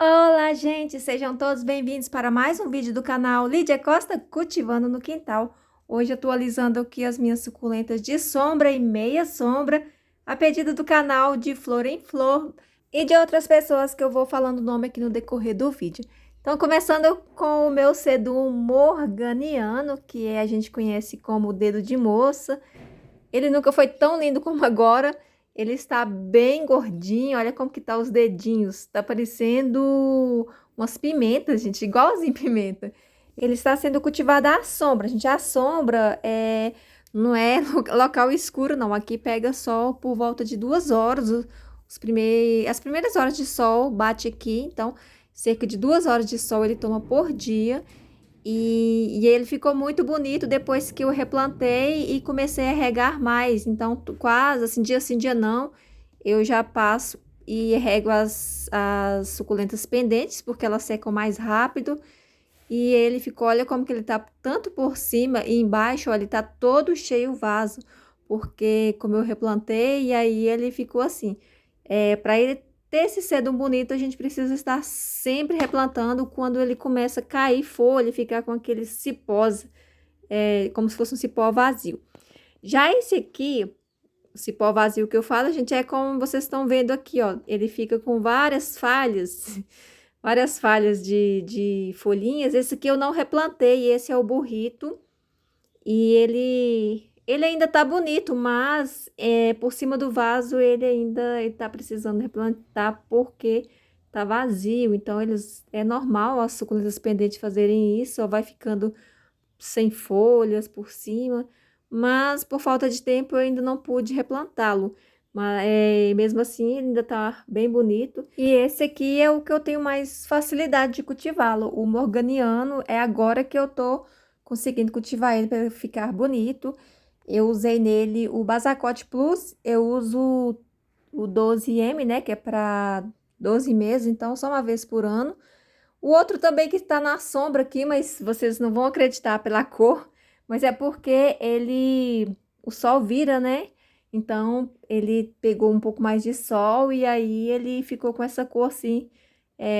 Olá, gente! Sejam todos bem-vindos para mais um vídeo do canal Lídia Costa Cultivando no Quintal. Hoje atualizando aqui as minhas suculentas de sombra e meia sombra, a pedido do canal de Flor em Flor e de outras pessoas que eu vou falando o nome aqui no decorrer do vídeo. Então, começando com o meu sedum morganiano, que a gente conhece como dedo de moça. Ele nunca foi tão lindo como agora. Ele está bem gordinho. Olha como que tá os dedinhos. Tá parecendo umas pimentas, gente. Igualzinho pimenta. Ele está sendo cultivado à sombra. Gente, a sombra não é local escuro, não. Aqui pega sol por volta de 2 horas. As primeiras horas de sol bate aqui. Então, cerca de 2 horas de sol ele toma por dia. E ele ficou muito bonito depois que eu replantei e comecei a regar mais. Então, quase assim, dia não, eu já passo e rego as suculentas pendentes, porque elas secam mais rápido. E ele ficou, olha como que ele tá tanto por cima e embaixo, olha, ele tá todo cheio o vaso. Porque como eu replantei, e aí ele ficou assim. Para ele ter esse sedum bonito, a gente precisa estar sempre replantando quando ele começa a cair folha e ficar com aqueles cipós, como se fosse um cipó vazio. Já esse aqui, o cipó vazio que eu falo, gente, é como vocês estão vendo aqui, ó. Ele fica com várias falhas, várias falhas de folhinhas. Esse aqui eu não replantei, esse é o burrito. E ele ainda tá bonito, mas por cima do vaso ele tá precisando replantar porque tá vazio. Então é normal as suculentas pendentes fazerem isso, só vai ficando sem folhas por cima. Mas por falta de tempo eu ainda não pude replantá-lo. Mas mesmo assim ele ainda tá bem bonito. E esse aqui é o que eu tenho mais facilidade de cultivá-lo. O morganiano é agora que eu tô conseguindo cultivar ele para ficar bonito. Eu usei nele o Basacote Plus, eu uso o 12M, né, que é para 12 meses, então só uma vez por ano. O outro também que está na sombra aqui, mas vocês não vão acreditar pela cor, mas é porque o sol vira, né? Então ele pegou um pouco mais de sol e aí ele ficou com essa cor assim.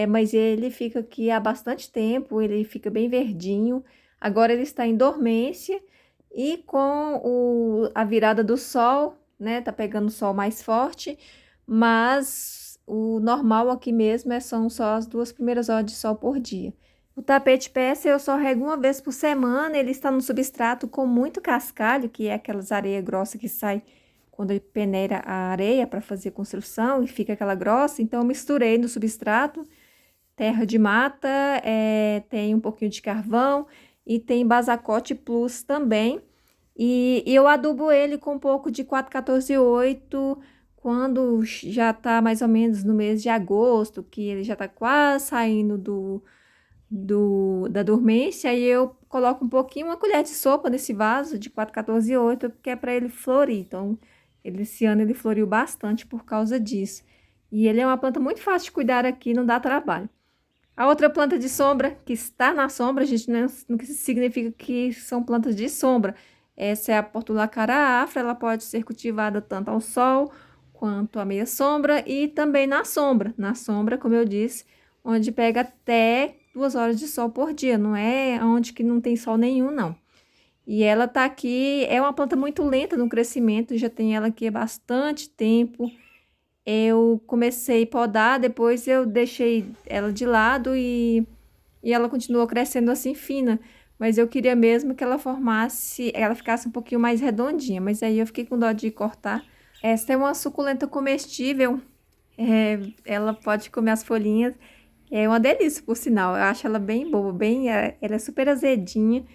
Mas ele fica aqui há bastante tempo, ele fica bem verdinho. Agora ele está em dormência e com a virada do sol, né? Tá pegando o sol mais forte, mas o normal aqui mesmo são só as 2 primeiras horas de sol por dia. O tapete peça eu só rego uma vez por semana, ele está no substrato com muito cascalho, que é aquelas areias grossas que sai quando ele peneira a areia para fazer construção e fica aquela grossa. Então eu misturei no substrato terra de mata, tem um pouquinho de carvão e tem Basacote Plus também. E eu adubo ele com um pouco de 4,14,8 quando já tá mais ou menos no mês de agosto, que ele já tá quase saindo da dormência, e eu coloco um pouquinho, uma colher de sopa nesse vaso de 4,14,8, porque é para ele florir. Então, esse ano ele floriu bastante por causa disso. E ele é uma planta muito fácil de cuidar aqui, não dá trabalho. A outra planta de sombra, que está na sombra, gente, não significa que são plantas de sombra. Essa é a Portulacara afra, ela pode ser cultivada tanto ao sol quanto à meia sombra e também na sombra. Na sombra, como eu disse, onde pega até 2 horas de sol por dia, não é onde que não tem sol nenhum, não. E ela tá aqui, é uma planta muito lenta no crescimento, já tem ela aqui há bastante tempo. Eu comecei a podar, depois eu deixei ela de lado e ela continuou crescendo assim fina. Mas eu queria mesmo que ela ficasse um pouquinho mais redondinha. Mas aí eu fiquei com dó de cortar. Essa é uma suculenta comestível. Ela pode comer as folhinhas. É uma delícia, por sinal. Eu acho ela bem boa, ela é super azedinha.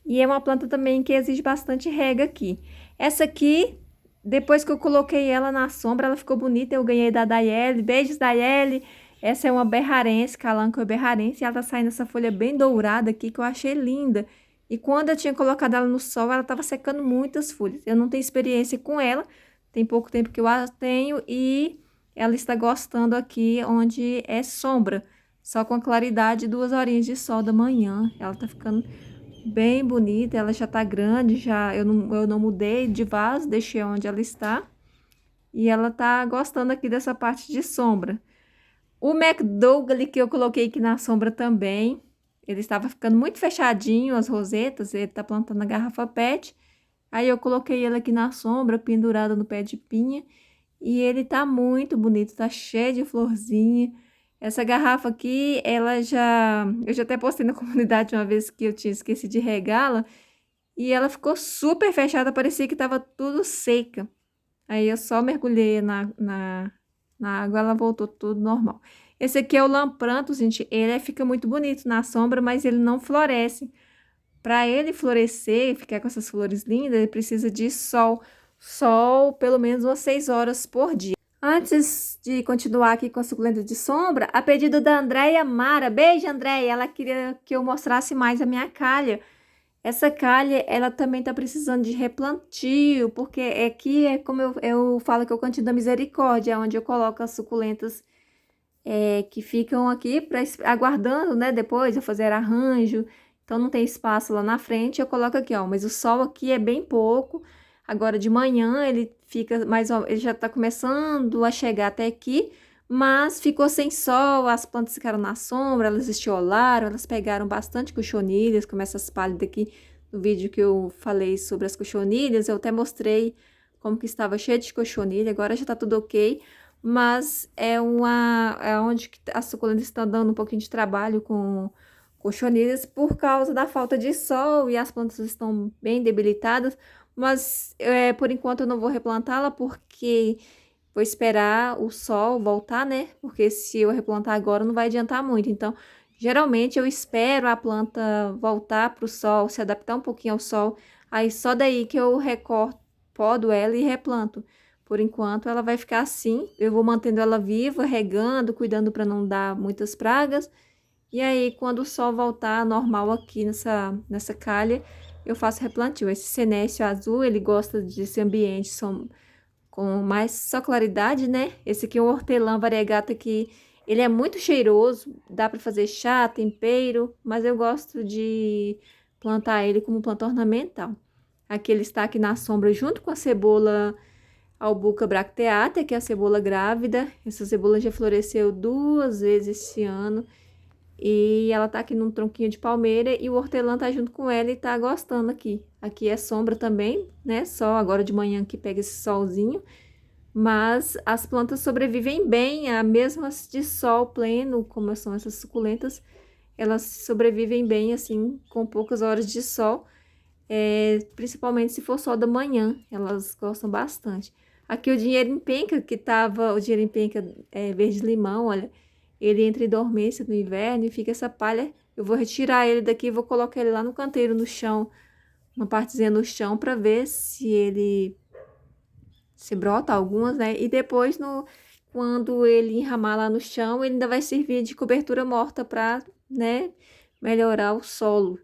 E é uma planta também que exige bastante rega aqui. Essa aqui, depois que eu coloquei ela na sombra, ela ficou bonita. Eu ganhei da Daiele. Beijos, Daiele. Essa é uma berrarense, Calanco berrarense. E ela tá saindo essa folha bem dourada aqui, que eu achei linda. E quando eu tinha colocado ela no sol, ela tava secando muitas folhas. Eu não tenho experiência com ela. Tem pouco tempo que eu a tenho. E ela está gostando aqui onde é sombra. Só com a claridade, 2 horinhas de sol da manhã. Ela tá ficando bem bonita, ela já tá grande, eu não mudei de vaso, deixei onde ela está. E ela tá gostando aqui dessa parte de sombra. O McDougall que eu coloquei aqui na sombra também, ele estava ficando muito fechadinho, as rosetas, ele tá plantando na garrafa PET. Aí eu coloquei ele aqui na sombra, pendurado no pé de pinha. E ele tá muito bonito, tá cheio de florzinha. Essa garrafa aqui, ela já... Eu já até postei na comunidade uma vez que eu tinha esquecido de regá-la. E ela ficou super fechada, parecia que tava tudo seca. Aí eu só mergulhei na água, ela voltou tudo normal. Esse aqui é o Lampranto, gente. Ele fica muito bonito na sombra, mas ele não floresce. Para ele florescer, ficar com essas flores lindas, ele precisa de sol. Sol pelo menos umas 6 horas por dia. Antes de continuar aqui com a suculenta de sombra, a pedido da Andréia Mara. Beijo, Andréia. Ela queria que eu mostrasse mais a minha calha. Essa calha, ela também tá precisando de replantio, porque aqui é como eu falo que é o Cantinho da Misericórdia, onde eu coloco as suculentas que ficam aqui aguardando, né? Depois eu fazer arranjo. Então não tem espaço lá na frente, eu coloco aqui, ó. Mas o sol aqui é bem pouco. Agora de manhã ele fica mais, ele já tá começando a chegar até aqui, mas ficou sem sol, as plantas ficaram na sombra, elas estiolaram, elas pegaram bastante cochonilhas, como essas pálidas aqui no vídeo que eu falei sobre as cochonilhas, eu até mostrei como que estava cheio de cochonilha, agora já tá tudo ok, mas é onde que as suculentas estão dando um pouquinho de trabalho com cochonilhas por causa da falta de sol e as plantas estão bem debilitadas, mas por enquanto eu não vou replantá-la porque vou esperar o sol voltar, né? Porque se eu replantar agora não vai adiantar muito. Então, geralmente eu espero a planta voltar para o sol, se adaptar um pouquinho ao sol. Aí só daí que eu recorto, podo ela e replanto. Por enquanto ela vai ficar assim. Eu vou mantendo ela viva, regando, cuidando para não dar muitas pragas. E aí, quando o sol voltar normal aqui nessa calha, eu faço replantio. Esse senécio azul, ele gosta desse ambiente com mais só claridade, né? Esse aqui é o hortelã variegata que ele é muito cheiroso, dá para fazer chá, tempero, mas eu gosto de plantar ele como planta ornamental. Aqui ele está aqui na sombra junto com a cebola Albuca bracteata, que é a cebola grávida. Essa cebola já floresceu 2 vezes esse ano. E ela tá aqui num tronquinho de palmeira e o hortelã tá junto com ela e tá gostando aqui. Aqui é sombra também, né? Só agora de manhã que pega esse solzinho. Mas as plantas sobrevivem bem, mesmo as de sol pleno, como são essas suculentas, elas sobrevivem bem, assim, com poucas horas de sol. Principalmente se for sol da manhã, elas gostam bastante. Aqui o dinheiro em penca, que tava, o dinheiro em penca verde-limão, olha... Ele entra em dormência no inverno e fica essa palha. Eu vou retirar ele daqui e vou colocar ele lá no canteiro, no chão. Uma partezinha no chão para ver se ele se brota algumas, né? E depois, quando ele enramar lá no chão, ele ainda vai servir de cobertura morta para, né, melhorar o solo.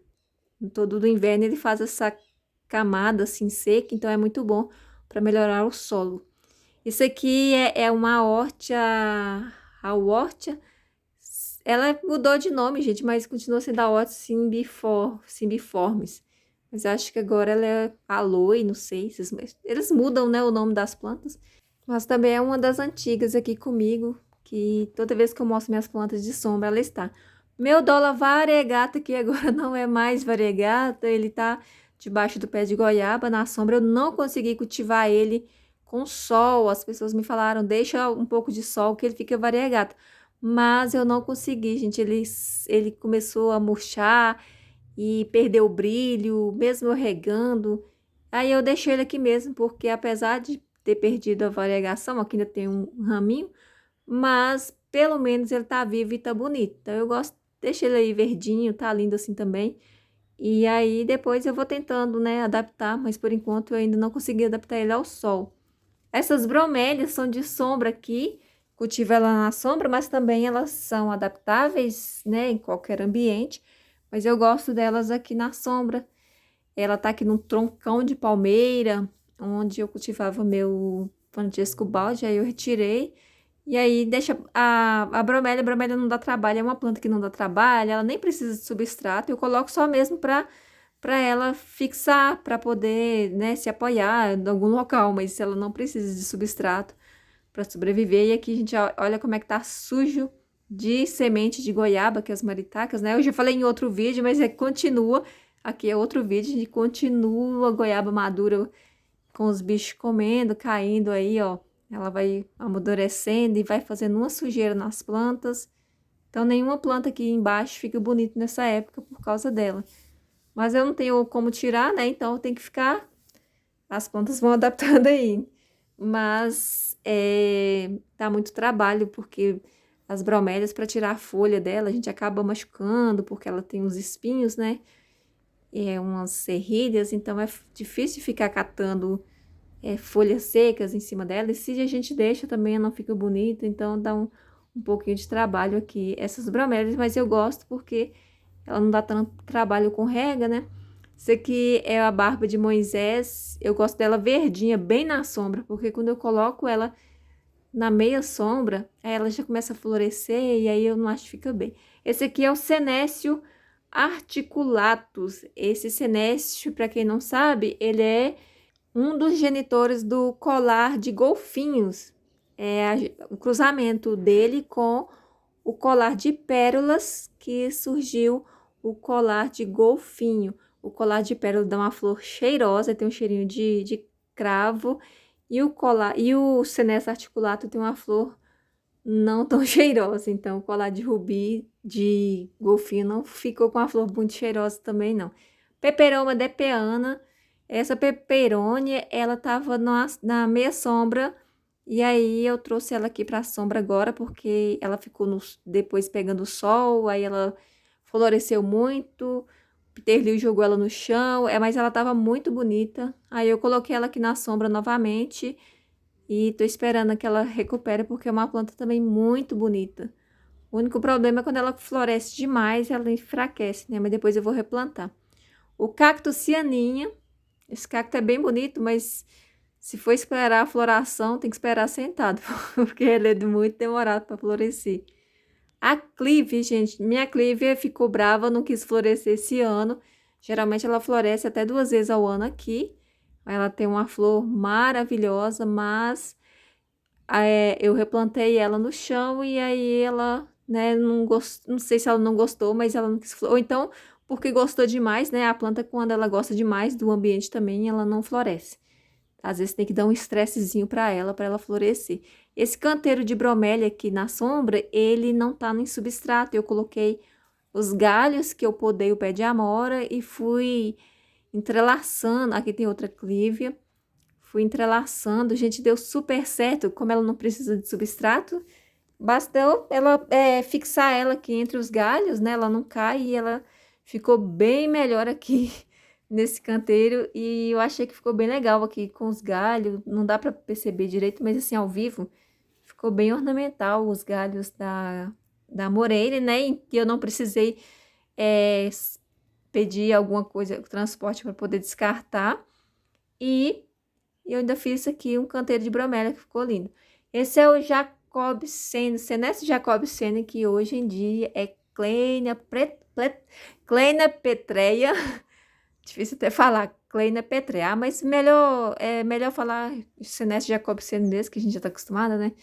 Todo do inverno ele faz essa camada assim seca, então é muito bom para melhorar o solo. Isso aqui é uma hórtia, a hórtia. Ela mudou de nome, gente, mas continua sendo a Horta cimbiformes. Mas eu acho que agora ela é aloe, não sei. Eles mudam, né, o nome das plantas. Mas também é uma das antigas aqui comigo, que toda vez que eu mostro minhas plantas de sombra, ela está. Meu dólar variegata, que agora não é mais variegata, ele tá debaixo do pé de goiaba, na sombra. Eu não consegui cultivar ele com sol. As pessoas me falaram, deixa um pouco de sol que ele fica variegata. Mas eu não consegui, gente. Ele começou a murchar e perdeu o brilho, mesmo eu regando. Aí eu deixei ele aqui mesmo, porque apesar de ter perdido a variegação, aqui ainda tem um raminho, mas pelo menos ele tá vivo e tá bonito. Então eu gosto, deixei ele aí verdinho, tá lindo assim também. E aí depois eu vou tentando, né, adaptar, mas por enquanto eu ainda não consegui adaptar ele ao sol. Essas bromélias são de sombra aqui. Cultivo ela na sombra, mas também elas são adaptáveis, né, em qualquer ambiente. Mas eu gosto delas aqui na sombra. Ela tá aqui num troncão de palmeira, onde eu cultivava meu Francesco balde, aí eu retirei. E aí deixa a bromélia não dá trabalho, é uma planta que não dá trabalho, ela nem precisa de substrato, eu coloco só mesmo para ela fixar, para poder, né, se apoiar em algum local, mas ela não precisa de substrato para sobreviver. E aqui, gente, olha como é que tá sujo de semente de goiaba, que é as maritacas, né? Eu já falei em outro vídeo, mas continua. Aqui é outro vídeo, a gente continua a goiaba madura com os bichos comendo, caindo aí, ó. Ela vai amadurecendo e vai fazendo uma sujeira nas plantas. Então, nenhuma planta aqui embaixo fica bonita nessa época por causa dela. Mas eu não tenho como tirar, né? Então, tem que ficar... As plantas vão adaptando aí. Mas, dá muito trabalho, porque as bromélias, para tirar a folha dela, a gente acaba machucando, porque ela tem uns espinhos, né? Umas serrilhas, então é difícil ficar catando folhas secas em cima dela. E se a gente deixa também, ela não fica bonita, então dá um pouquinho de trabalho aqui essas bromélias, mas eu gosto porque ela não dá tanto trabalho com rega, né? Isso aqui é a barba de Moisés, eu gosto dela verdinha, bem na sombra, porque quando eu coloco ela na meia sombra, aí ela já começa a florescer e aí eu não acho que fica bem. Esse aqui é o Senécio articulatus. Esse senécio, para quem não sabe, ele é um dos genitores do colar de golfinhos. O cruzamento dele com o colar de pérolas que surgiu o colar de golfinho. O colar de pérola dá uma flor cheirosa, tem um cheirinho de cravo, e o senécio articulato tem uma flor não tão cheirosa. Então, o colar de rubi de golfinho não ficou com a flor muito cheirosa também, não. Peperoma depeana. Essa peperônia, ela tava na meia sombra, e aí eu trouxe ela aqui pra sombra agora, porque ela ficou depois pegando sol, aí ela floresceu muito, o Peter Liu jogou ela no chão, mas ela tava muito bonita. Aí eu coloquei ela aqui na sombra novamente, e tô esperando que ela recupere, porque é uma planta também muito bonita. O único problema é quando ela floresce demais, ela enfraquece, né? Mas depois eu vou replantar. O cacto cianinha. Esse cacto é bem bonito, mas se for esperar a floração, tem que esperar sentado, porque ele é muito demorado para florescer. A clive, gente, minha clive ficou brava, não quis florescer esse ano. Geralmente ela floresce até 2 vezes ao ano aqui. Ela tem uma flor maravilhosa, mas eu replantei ela no chão e aí ela, né, não sei se ela não gostou, mas ela não quis, ou então porque gostou demais, né? A planta, quando ela gosta demais do ambiente também, ela não floresce. Às vezes tem que dar um estressezinho para ela florescer. Esse canteiro de bromélia aqui na sombra, ele não tá em substrato. Eu coloquei os galhos que eu podei o pé de amora e fui entrelaçando. Aqui tem outra clívia. Fui entrelaçando. Gente, deu super certo. Como ela não precisa de substrato, bastou ela fixar ela aqui entre os galhos, né? Ela não cai e ela ficou bem melhor aqui nesse canteiro. E eu achei que ficou bem legal aqui com os galhos. Não dá para perceber direito, mas assim, ao vivo, ficou bem ornamental os galhos da Moreira, né? Em que eu não precisei pedir alguma coisa, transporte para poder descartar. E eu ainda fiz aqui um canteiro de bromélia que ficou lindo. Esse é o Jacobsene, Senécio Jacobsene, que hoje em dia é Kleina petreia. Difícil até falar, Kleina petreia, mas melhor falar Senécio Jacobsene mesmo, que a gente já está acostumada, né?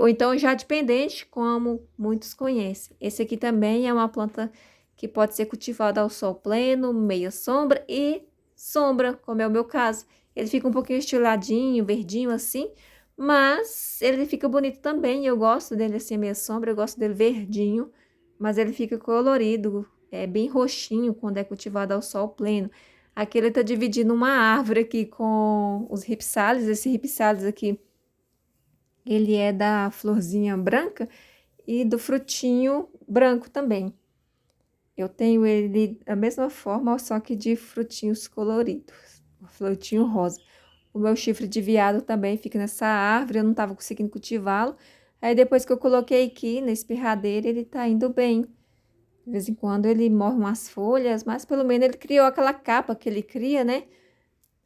Ou então já dependente, como muitos conhecem. Esse aqui também é uma planta que pode ser cultivada ao sol pleno, meia sombra e sombra, como é o meu caso. Ele fica um pouquinho estiladinho, verdinho assim, mas ele fica bonito também. Eu gosto dele assim, meia sombra, eu gosto dele verdinho, mas ele fica colorido, bem roxinho quando é cultivado ao sol pleno. Aqui ele tá dividindo uma árvore aqui com os ripsales. Esse ripsales aqui, ele é da florzinha branca e do frutinho branco também. Eu tenho ele da mesma forma, só que de frutinhos coloridos, frutinho rosa. O meu chifre de veado também fica nessa árvore, eu não estava conseguindo cultivá-lo. Aí depois que eu coloquei aqui na espirradeira, ele tá indo bem. De vez em quando ele morre umas folhas, mas pelo menos ele criou aquela capa que ele cria, né?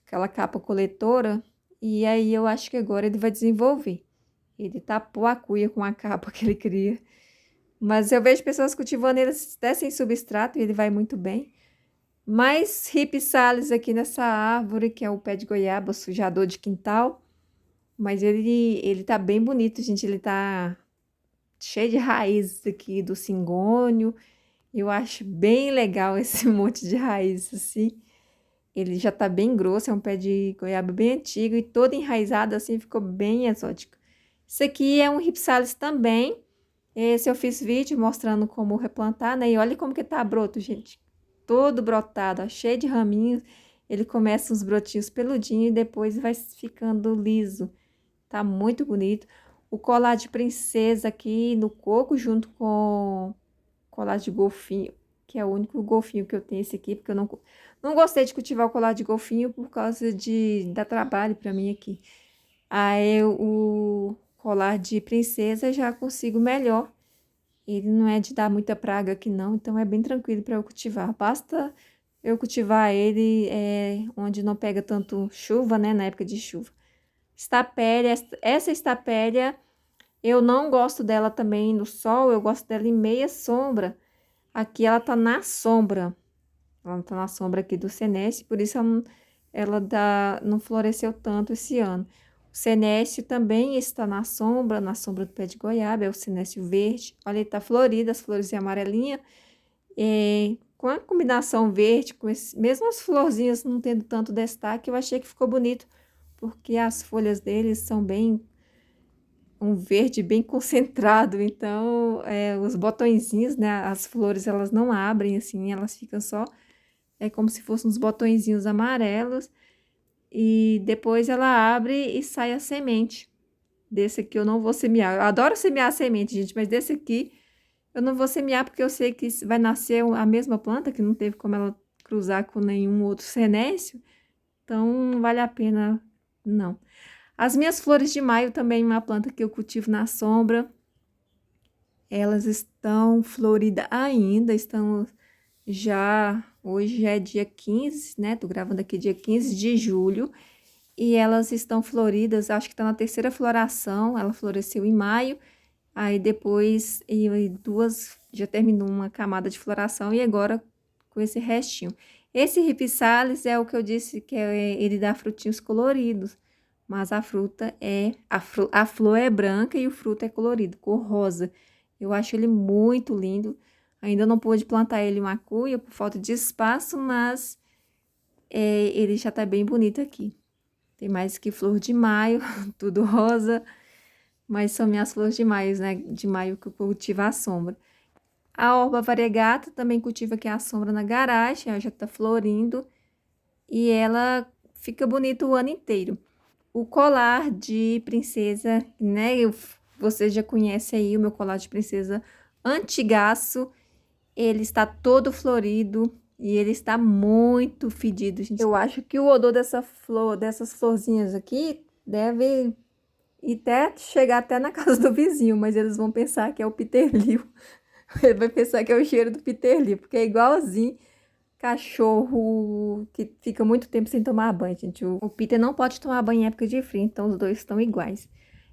Aquela capa coletora. E aí eu acho que agora ele vai desenvolver. Ele tapou a cuia com a capa que ele cria. Mas eu vejo pessoas cultivando ele até sem substrato e ele vai muito bem. Mais ripsales aqui nessa árvore, que é o pé de goiaba, sujador de quintal. Mas ele tá bem bonito, gente. Ele tá cheio de raízes aqui do cingônio. Eu acho bem legal esse monte de raízes assim. Ele já tá bem grosso, é um pé de goiaba bem antigo e todo enraizado assim, ficou bem exótico. Isso aqui é um Ripsalis também. Esse eu fiz vídeo mostrando como replantar, né? E olha como que tá broto, gente. Todo brotado, ó, cheio de raminhos. Ele começa uns brotinhos peludinhos e depois vai ficando liso. Tá muito bonito. O colar de princesa aqui no coco, junto com colar de golfinho, que é o único golfinho que eu tenho esse aqui, porque eu não gostei de cultivar o colar de golfinho por causa de dar trabalho para mim aqui. Aí o colar de princesa já consigo melhor. Ele não é de dar muita praga aqui não, então é bem tranquilo para eu cultivar. Basta eu cultivar ele onde não pega tanto chuva, né, na época de chuva. Estapélia, essa estapélia, eu não gosto dela também no sol, eu gosto dela em meia sombra. Aqui ela tá na sombra. Ela tá na sombra aqui do Senécio, por isso ela não floresceu tanto esse ano. O Senécio também está na sombra do pé de goiaba, é o Senécio verde. Olha, ele tá florido, as flores amarelinhas. Com a combinação verde, mesmo as florzinhas não tendo tanto destaque, eu achei que ficou bonito, porque as folhas deles são bem um verde bem concentrado, então os botõezinhos, né, as flores elas não abrem assim, elas ficam só, como se fossem uns botõezinhos amarelos, e depois ela abre e sai a semente. Desse aqui eu não vou semear, eu adoro semear a semente, gente, mas desse aqui eu não vou semear porque eu sei que vai nascer a mesma planta, que não teve como ela cruzar com nenhum outro senécio, então não vale a pena, não. As minhas flores de maio também, uma planta que eu cultivo na sombra. Elas estão floridas ainda, hoje é dia 15, né? Tô gravando aqui dia 15 de julho. E elas estão floridas, acho que tá na terceira floração, ela floresceu em maio. Aí depois, duas, já terminou uma camada de floração e agora com esse restinho. Esse Ripsalis é o que eu disse que ele dá frutinhos coloridos. Mas a fruta a flor é branca e o fruto é colorido, cor rosa. Eu acho ele muito lindo. Ainda não pude plantar ele em uma cuia por falta de espaço, mas ele já tá bem bonito aqui. Tem mais que flor de maio, tudo rosa, mas são minhas flores de maio, né? De maio que eu cultivo à sombra. A Orba variegata também cultiva aqui à sombra na garagem, ela já tá florindo e ela fica bonita o ano inteiro. O colar de princesa, né? Você já conhece aí o meu colar de princesa antigaço. Ele está todo florido e ele está muito fedido, gente. Eu acho que o odor dessas florzinhas aqui deve até chegar até na casa do vizinho, mas eles vão pensar que é o peterlio. Ele vai pensar que é o cheiro do peterlio, porque é igualzinho cachorro que fica muito tempo sem tomar banho, gente. O Peter não pode tomar banho em época de frio, então os dois estão iguais.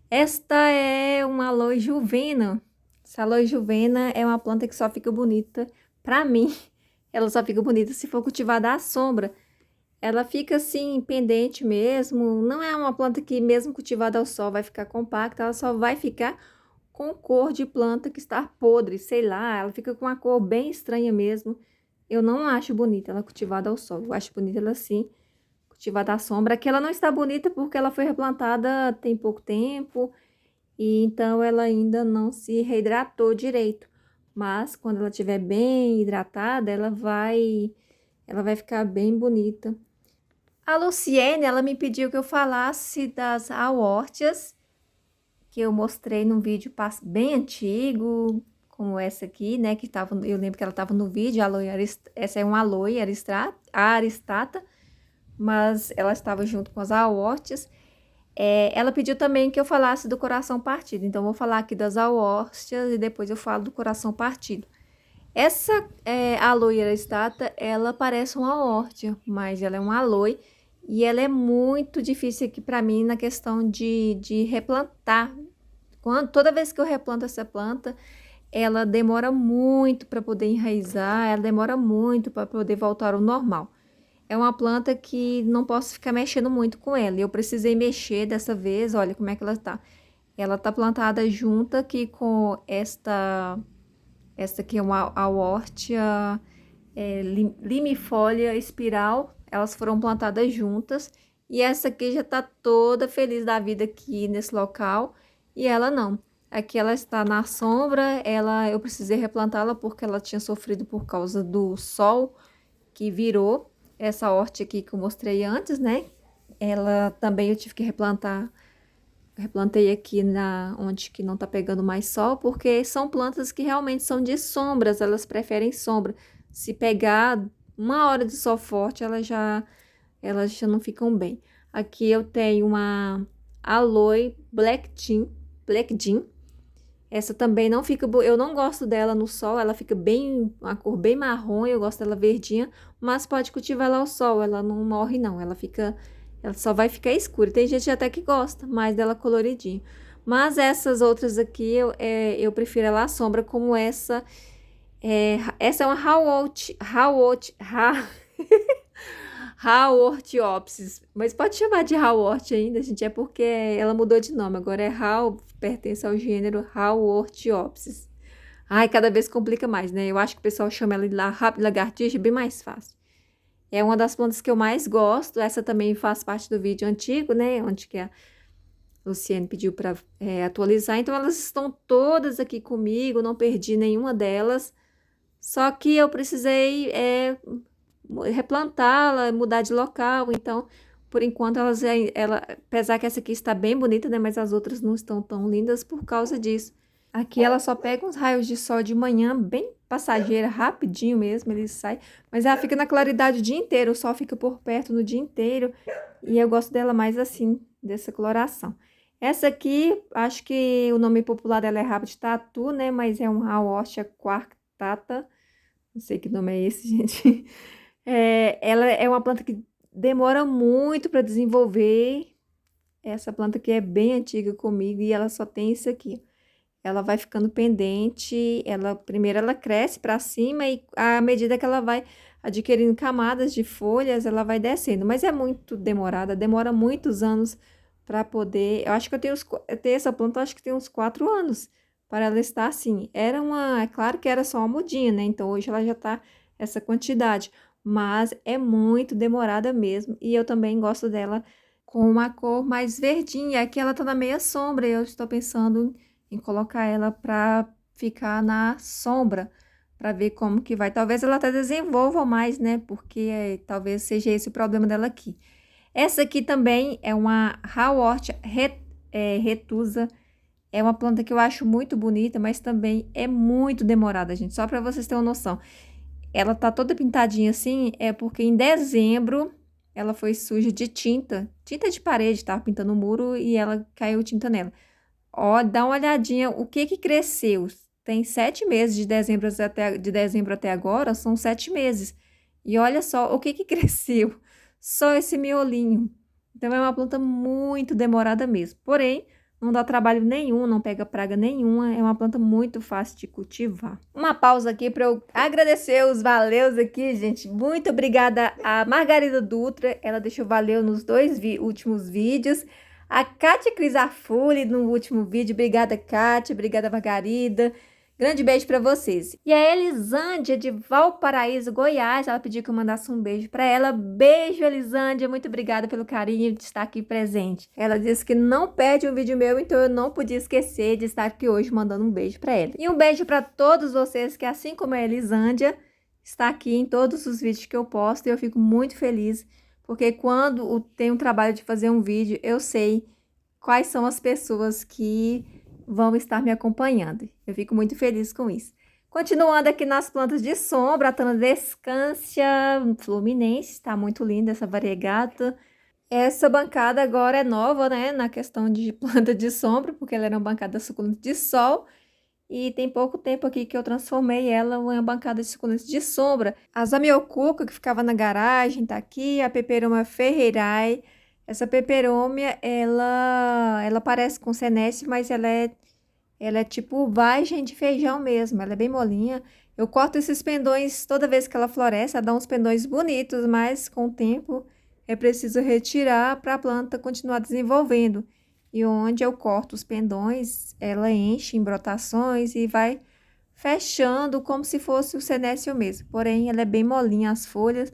Esta é uma aloe juvena. Essa aloe juvena é uma planta que só fica bonita, pra mim, ela só fica bonita se for cultivada à sombra. Ela fica assim, pendente mesmo, não é uma planta que mesmo cultivada ao sol vai ficar compacta, ela só vai ficar com cor de planta que está podre, sei lá, ela fica com uma cor bem estranha mesmo. Eu não acho bonita ela cultivada ao sol. Eu acho bonita ela assim, cultivada à sombra. Que ela não está bonita porque ela foi replantada tem pouco tempo. E então ela ainda não se reidratou direito. Mas quando ela estiver bem hidratada, ela vai ficar bem bonita. A Luciene, ela me pediu que eu falasse das aórtias, que eu mostrei num vídeo bem antigo, como essa aqui, né, que tava, eu lembro que ela estava no vídeo, essa é uma aloe aristata, mas ela estava junto com as aórtias. Ela pediu também que eu falasse do coração partido, então vou falar aqui das aórtias e depois eu falo do coração partido. Essa aloe aristata, ela parece uma aórtia, mas ela é uma aloe e ela é muito difícil aqui para mim na questão de replantar. Toda vez que eu replanto essa planta, ela demora muito para poder enraizar, ela demora muito para poder voltar ao normal. É uma planta que não posso ficar mexendo muito com ela. Eu precisei mexer dessa vez, olha como é que ela tá. Ela tá plantada junto aqui com esta aqui é uma Haworthia limifolia espiral. Elas foram plantadas juntas. E essa aqui já tá toda feliz da vida aqui nesse local. E ela não. Aqui ela está na sombra. Eu precisei replantá-la porque ela tinha sofrido por causa do sol que virou. Essa horta aqui que eu mostrei antes, né? Ela também eu tive que replantar. Replantei aqui onde que não tá pegando mais sol, porque são plantas que realmente são de sombras, elas preferem sombra. Se pegar 1 hora de sol forte, elas já não ficam bem. Aqui eu tenho uma Aloe Black Jean. Essa também não fica boa, eu não gosto dela no sol, ela fica bem, uma cor bem marrom, eu gosto dela verdinha, mas pode cultivar ela ao sol, ela não morre não, ela só vai ficar escura. Tem gente até que gosta mais dela coloridinha. Mas essas outras aqui, eu prefiro ela à sombra, como essa. Essa é uma Haworthiopsis. Mas pode chamar de Haworth ainda, gente. É porque ela mudou de nome. Agora pertence ao gênero Haworthiopsis. Ai, cada vez complica mais, né? Eu acho que o pessoal chama ela de lagartixa, bem mais fácil. É uma das plantas que eu mais gosto. Essa também faz parte do vídeo antigo, né? Onde que a Luciene pediu para atualizar. Então, elas estão todas aqui comigo. Não perdi nenhuma delas. Só que eu precisei replantá-la, mudar de local. Então, por enquanto, apesar que essa aqui está bem bonita, né? Mas as outras não estão tão lindas por causa disso. Aqui ela só pega uns raios de sol de manhã, bem passageira, rapidinho mesmo, ele sai. Mas ela fica na claridade o dia inteiro, o sol fica por perto no dia inteiro. E eu gosto dela mais assim, dessa coloração. Essa aqui, acho que o nome popular dela é rabo de tatu, né? Mas é um Haworthia quartata. Não sei que nome é esse, gente. Ela é uma planta que demora muito para desenvolver. Essa planta aqui é bem antiga comigo e ela só tem isso aqui. Ela vai ficando pendente, primeiro ela cresce para cima e à medida que ela vai adquirindo camadas de folhas, ela vai descendo. Mas é muito demorada, demora muitos anos para poder... Eu acho que eu tenho essa planta, acho que tem uns 4 anos para ela estar assim. É claro que era só uma mudinha, né? Então hoje ela já tá essa quantidade, mas é muito demorada mesmo. E eu também gosto dela com uma cor mais verdinha. Aqui ela tá na meia sombra e eu estou pensando em colocar ela para ficar na sombra, para ver como que vai. Talvez ela até desenvolva mais, né? Porque talvez seja esse o problema dela aqui. Essa aqui também é uma Haworthia retusa. É uma planta que eu acho muito bonita, mas também é muito demorada, gente. Só para vocês terem uma noção. Ela tá toda pintadinha assim, é porque em dezembro ela foi suja de tinta de parede, tava pintando o muro e ela caiu tinta nela. Ó, dá uma olhadinha, o que que cresceu? Tem 7 meses de dezembro até agora, são 7 meses. E olha só o que que cresceu, só esse miolinho. Então, é uma planta muito demorada mesmo. Porém, não dá trabalho nenhum, não pega praga nenhuma, é uma planta muito fácil de cultivar. Uma pausa aqui para eu agradecer os valeus aqui, gente. Muito obrigada a Margarida Dutra, ela deixou valeu nos 2 últimos vídeos. A Kátia Crisafulli no último vídeo. Obrigada, Kátia. Obrigada, Margarida. Grande beijo para vocês. E a Elisândia de Valparaíso, Goiás, ela pediu que eu mandasse um beijo para ela. Beijo, Elisândia. Muito obrigada pelo carinho de estar aqui presente. Ela disse que não perde um vídeo meu, então eu não podia esquecer de estar aqui hoje mandando um beijo para ela. E um beijo para todos vocês que, assim como a Elisândia, está aqui em todos os vídeos que eu posto e eu fico muito feliz. Porque quando tem um trabalho de fazer um vídeo, eu sei quais são as pessoas que vão estar me acompanhando. Eu fico muito feliz com isso. Continuando aqui nas plantas de sombra, a Tanadescância fluminense, está muito linda essa variegata. Essa bancada agora é nova, né, na questão de planta de sombra, porque ela era uma bancada suculenta de sol. E tem pouco tempo aqui que eu transformei ela em uma bancada de suculentas de sombra. A Zamioculca, que ficava na garagem, tá aqui. A Peperomia ferreirae. Essa peperômia, ela parece com senécio, mas ela é tipo vagem de feijão mesmo. Ela é bem molinha. Eu corto esses pendões toda vez que ela floresce. Ela dá uns pendões bonitos, mas com o tempo é preciso retirar para a planta continuar desenvolvendo. e onde eu corto os pendões, ela enche em brotações e vai fechando como se fosse o senécio mesmo. Porém, ela é bem molinha as folhas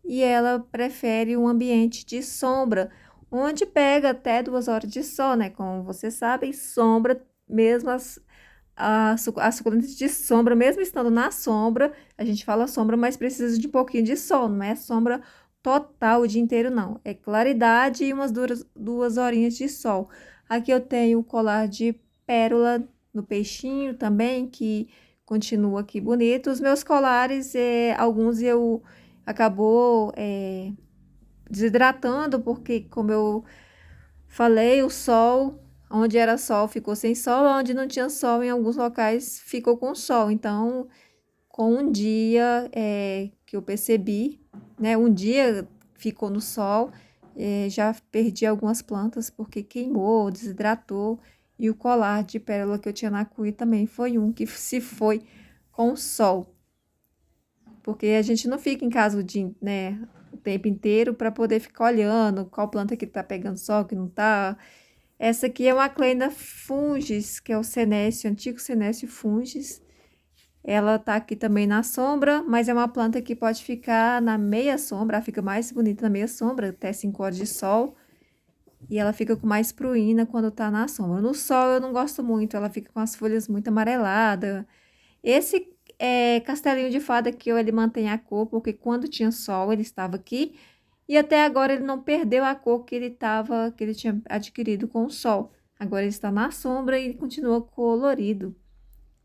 e ela prefere um ambiente de sombra, onde pega até 2 horas de sol, né? Como vocês sabem, sombra, mesmo as suculentas de sombra, mesmo estando na sombra, a gente fala sombra, mas precisa de um pouquinho de sol, não é sombra total o dia inteiro, não. É claridade e umas 2 horinhas de sol. Aqui eu tenho o colar de pérola no peixinho também, que continua aqui bonito. Os meus colares, alguns eu acabou desidratando, porque como eu falei, o sol, onde era sol ficou sem sol, onde não tinha sol em alguns locais ficou com sol. Então, com um dia que eu percebi, né, um dia ficou no sol, já perdi algumas plantas porque queimou, desidratou, e o colar de pérola que eu tinha na cuia também foi um que se foi com o sol. Porque a gente não fica em casa né, o tempo inteiro para poder ficar olhando qual planta que tá pegando sol, que não tá. Essa aqui é uma Cleina fungis, que é o senécio, antigo senécio fungis. Ela tá aqui também na sombra, mas é uma planta que pode ficar na meia sombra, ela fica mais bonita na meia sombra, até 5 horas de sol. E ela fica com mais pruína quando tá na sombra. No sol eu não gosto muito, ela fica com as folhas muito amareladas. Esse castelinho de fada aqui, ele mantém a cor, porque quando tinha sol ele estava aqui. E até agora ele não perdeu a cor que ele tinha adquirido com o sol. Agora ele está na sombra e continua colorido.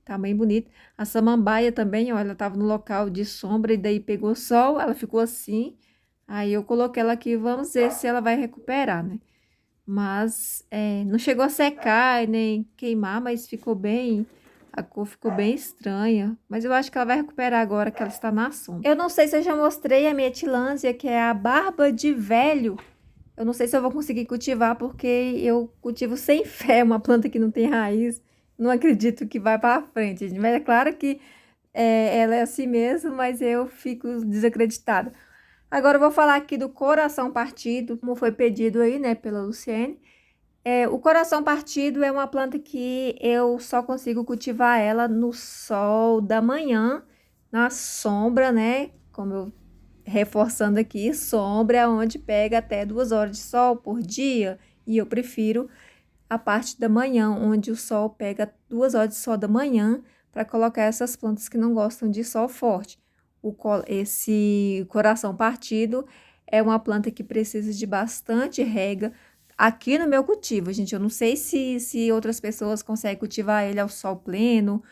Tá bem bonito. A samambaia também, ó, ela estava no local de sombra e daí pegou sol, ela ficou assim. Aí eu coloquei ela aqui, vamos ver se ela vai recuperar, né? Mas não chegou a secar e nem queimar, mas ficou bem, a cor ficou bem estranha. Mas eu acho que ela vai recuperar agora que ela está na sombra. Eu não sei se eu já mostrei a minha tilânsia, que é a barba de velho. Eu não sei se eu vou conseguir cultivar, porque eu cultivo sem fé uma planta que não tem raiz. Não acredito que vai para frente, gente. Mas é claro que ela é assim mesmo, mas eu fico desacreditada. Agora eu vou falar aqui do coração partido, como foi pedido aí, né, pela Luciene. O coração partido é uma planta que eu só consigo cultivar ela no sol da manhã, na sombra, né, como eu reforçando aqui, sombra é onde pega até 2 horas de sol por dia, e eu prefiro a parte da manhã, onde o sol pega 2 horas de sol da manhã, para colocar essas plantas que não gostam de sol forte. Esse coração partido é uma planta que precisa de bastante rega. Aqui no meu cultivo, gente, eu não sei se outras pessoas conseguem cultivar ele ao sol pleno,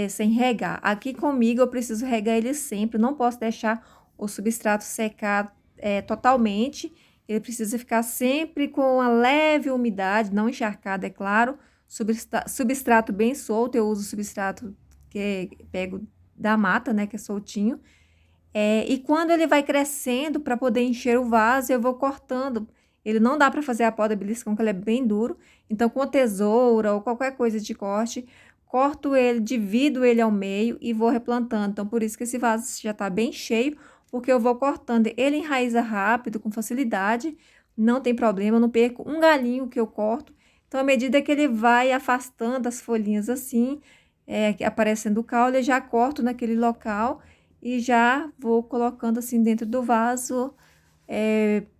sem regar. Aqui comigo eu preciso regar ele sempre, não posso deixar o substrato secar totalmente. Ele precisa ficar sempre com uma leve umidade, não encharcado, é claro. Substrato bem solto, eu uso substrato que pego da mata, né, que é soltinho. E quando ele vai crescendo, para poder encher o vaso, eu vou cortando. Ele não dá para fazer a poda beliscão, que ele é bem duro. Então, com a tesoura ou qualquer coisa de corte, corto ele, divido ele ao meio e vou replantando. Então, por isso que esse vaso já está bem cheio, porque eu vou cortando. Ele enraiza rápido, com facilidade, não tem problema, eu não perco um galinho que eu corto. Então, à medida que ele vai afastando as folhinhas assim, aparecendo o caule, eu já corto naquele local e já vou colocando assim dentro do vaso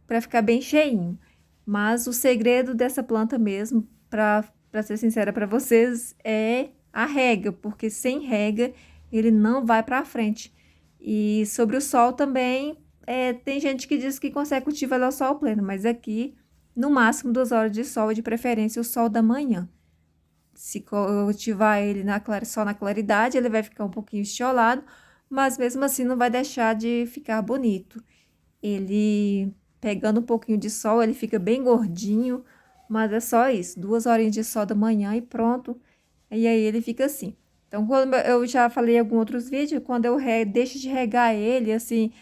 para ficar bem cheinho. Mas o segredo dessa planta mesmo, para ser sincera para vocês, é a rega, porque sem rega ele não vai para frente. E sobre o sol também, tem gente que diz que consegue cultivar ao sol pleno, mas aqui no máximo 2 horas de sol, de preferência o sol da manhã. Se cultivar ele só na claridade, ele vai ficar um pouquinho estiolado, mas mesmo assim não vai deixar de ficar bonito. Ele, pegando um pouquinho de sol, ele fica bem gordinho, mas é só isso, 2 horinhas de sol da manhã e pronto. E aí ele fica assim. Então, quando eu já falei em alguns outros vídeos, quando eu deixo de regar ele, assim,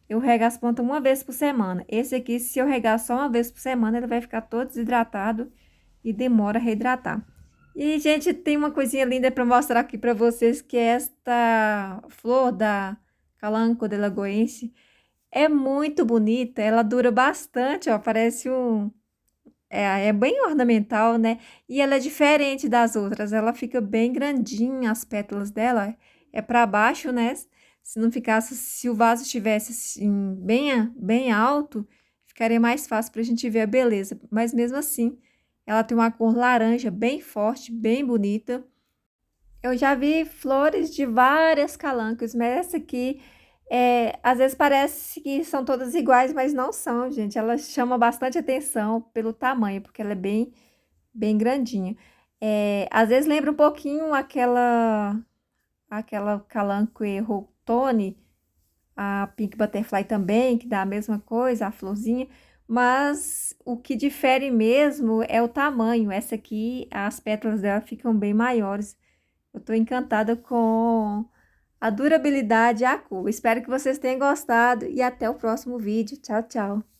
eu rego as plantas uma vez por semana. Esse aqui, se eu regar só uma vez por semana, ele vai ficar todo desidratado e demora a reidratar. E, gente, tem uma coisinha linda para mostrar aqui para vocês, que é esta flor da Calanco de Lagoense. É muito bonita, ela dura bastante, ó, parece é bem ornamental, né? E ela é diferente das outras. Ela fica bem grandinha, as pétalas dela é para baixo, né? Se não ficasse, se o vaso estivesse assim, bem alto, ficaria mais fácil para a gente ver a beleza. Mas mesmo assim, ela tem uma cor laranja bem forte, bem bonita. Eu já vi flores de várias calancas, mas essa aqui, às vezes parece que são todas iguais, mas não são, gente. Ela chama bastante atenção pelo tamanho, porque ela é bem grandinha. Às vezes lembra um pouquinho aquela calanque Rotone, a Pink Butterfly também, que dá a mesma coisa, a florzinha, mas o que difere mesmo é o tamanho. Essa aqui, as pétalas dela ficam bem maiores. Eu estou encantada com a durabilidade e a cor. Espero que vocês tenham gostado e até o próximo vídeo. Tchau, tchau!